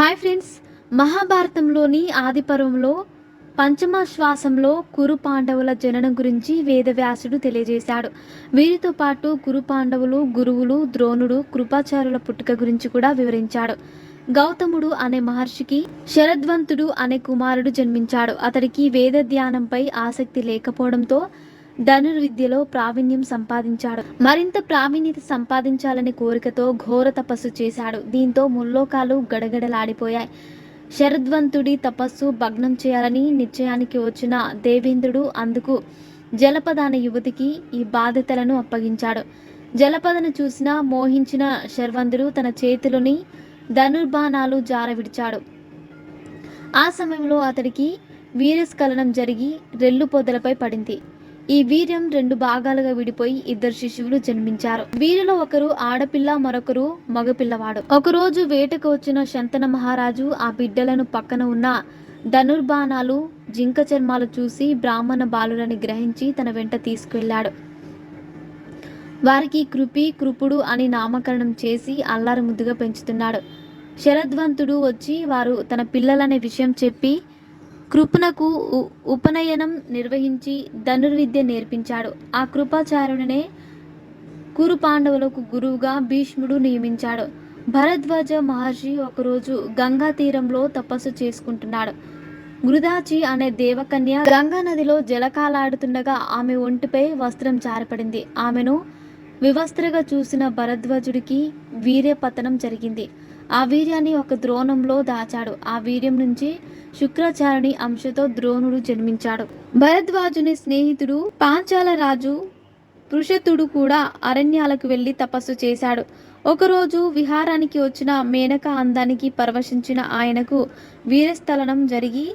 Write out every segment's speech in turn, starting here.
Hi friends, మహాభారతంలోని ఆదిపర్వంలో పంచమశ్వాసంలో కురు పాండవుల జననం గురించి వేదవ్యాసుడు తెలియజేశాడు. వీరితో పాటు కురు పాండవులు, గురువులు, ద్రోణుడు, కృపాచార్యుల పుట్టుక గురించి కూడా వివరించాడు. గౌతముడు అనే మహర్షికి శరద్వంతుడు అనే కుమారుడు జన్మించాడు. అతడికి వేద ధ్యానంపై ఆసక్తి లేకపోవడంతో ధనుర్విద్యలో ప్రావీణ్యం సంపాదించాడు. మరింత ప్రావీణ్యత సంపాదించాలనే కోరికతో ఘోర తపస్సు చేశాడు. దీంతో ముల్లోకాలు గడగడలాడిపోయాయి. శరద్వంతుడి తపస్సు భగ్నం చేయాలని నిశ్చయానికి వచ్చిన దేవేంద్రుడు అందుకు జలపద అనే యువతికి ఈ బాధ్యతలను అప్పగించాడు. జలపదను చూసిన మోహించిన శర్వంతుడు తన చేతిలోని ధనుర్బాణాలు జారవిడిచాడు. ఆ సమయంలో అతడికి వీరస్ఖలనం జరిగి రెల్లు పొదలపై పడింది. ఈ వీర్యం 2 భాగాలుగా విడిపోయి 2 శిశువులు జన్మించారు. వీరిలో ఒకరు ఆడపిల్ల, మరొకరు మగపిల్లవాడు. ఒకరోజు వేటకు వచ్చిన శంతన మహారాజు ఆ బిడ్డలను పక్కన ఉన్న ధనుర్బాణాలు, జింక చర్మాలు చూసి బ్రాహ్మణ బాలులని గ్రహించి తన వెంట తీసుకువెళ్ళాడు. వారికి కృపుడు అని నామకరణం చేసి అల్లారు ముద్దుగా పెంచుతున్నాడు. శరద్వంతుడు వచ్చి వారు తన పిల్లలనే విషయం చెప్పి కృపునకు ఉపనయనం నిర్వహించి ధనుర్విద్య నేర్పించాడు. ఆ కృపాచార్యుడనే కురు పాండవులకు గురువుగా భీష్ముడు నియమించాడు. భరద్వాజ మహర్షి ఒకరోజు గంగా తీరంలో తపస్సు చేసుకుంటున్నాడు. గృదాచి అనే దేవకన్య గంగా నదిలో జలకాలాడుతుండగా ఆమె ఒంటిపై వస్త్రం జారపడింది. ఆమెను వివస్త్రగా చూసిన భరద్వాజుడికి వీర్యపతనం జరిగింది. ఆ వీర్యాన్ని ఒక ద్రోణంలో దాచాడు. ఆ వీర్యం నుంచి శుక్రాచార్యుని అంశతో ద్రోణుడు జన్మించాడు. భరద్వాజుని స్నేహితుడు పాంచాల రాజు పృషతుడు కూడా అరణ్యాలకు వెళ్లి తపస్సు చేశాడు. ఒకరోజు విహారానికి వచ్చిన మేనక అందానికి పరవశించిన ఆయనకు వీరస్థలనం జరిగి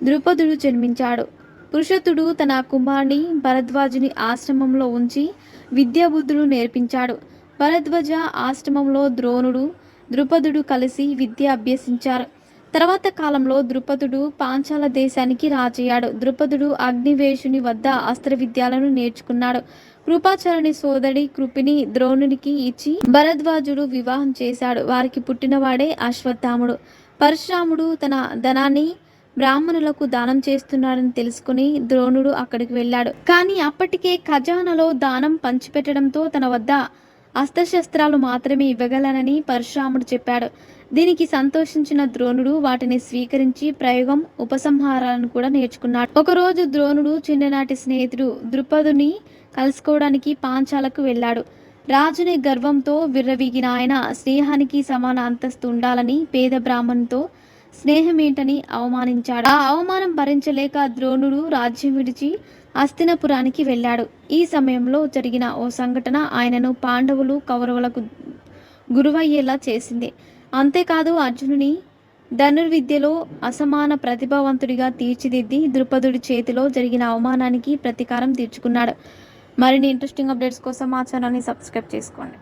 ద్రుపదుడు జన్మించాడు. పృషతుడు తన కుమారుని భరద్వాజుని ఆశ్రమంలో ఉంచి విద్యాబుద్ధులు నేర్పించాడు. భరద్వాజ ఆశ్రమంలో ద్రోణుడు, ద్రుపదుడు కలిసి విద్య అభ్యసించారు. తర్వాత కాలంలో ద్రుపదుడు పాంచాల దేశానికి రాజయ్యాడు. ద్రుపదుడు అగ్నివేశుని వద్ద అస్త్ర విద్యాలను నేర్చుకున్నాడు. కృపాచార్యుని సోదరి కృపిని ద్రోణునికి ఇచ్చి భరద్వాజుడు వివాహం చేశాడు. వారికి పుట్టినవాడే అశ్వత్థాముడు. పరశురాముడు తన ధనాన్ని బ్రాహ్మణులకు దానం చేస్తున్నాడని తెలుసుకుని ద్రోణుడు అక్కడికి వెళ్ళాడు. కానీ అప్పటికే ఖజానాలో దానం పంచిపెట్టడంతో తన వద్ద అస్త్రశస్త్రాలు మాత్రమే ఇవ్వగలనని పరశురాముడు చెప్పాడు. దీనికి సంతోషించిన ద్రోణుడు వాటిని స్వీకరించి ప్రయోగం, ఉపసంహారాలను కూడా నేర్చుకున్నాడు. ఒకరోజు ద్రోణుడు చిన్ననాటి స్నేహితుడు ద్రుపదుని కలుసుకోవడానికి పాంచాలకు వెళ్ళాడు. రాజుని గర్వంతో విర్రవీగిన ఆయన స్నేహానికి సమాన అంతస్తు ఉండాలని పేద బ్రాహ్మణుతో స్నేహమేంటని అవమానించాడు. ఆ అవమానం భరించలేక ద్రోణుడు రాజ్యం విడిచి హస్తినపురానికి వెళ్ళాడు. ఈ సమయంలో జరిగిన ఓ సంఘటన ఆయనను పాండవులు, కౌరవులకు గురువయ్యేలా చేసింది. అంతేకాదు అర్జునుని ధనుర్విద్యలో అసమాన ప్రతిభావంతుడిగా తీర్చిదిద్ది ద్రుపదుడి చేతిలో జరిగిన అవమానానికి ప్రతీకారం తీర్చుకున్నాడు. మరిన్ని ఇంట్రెస్టింగ్ అప్డేట్స్ కోసం మా ఛానల్ని సబ్స్క్రైబ్ చేసుకోండి.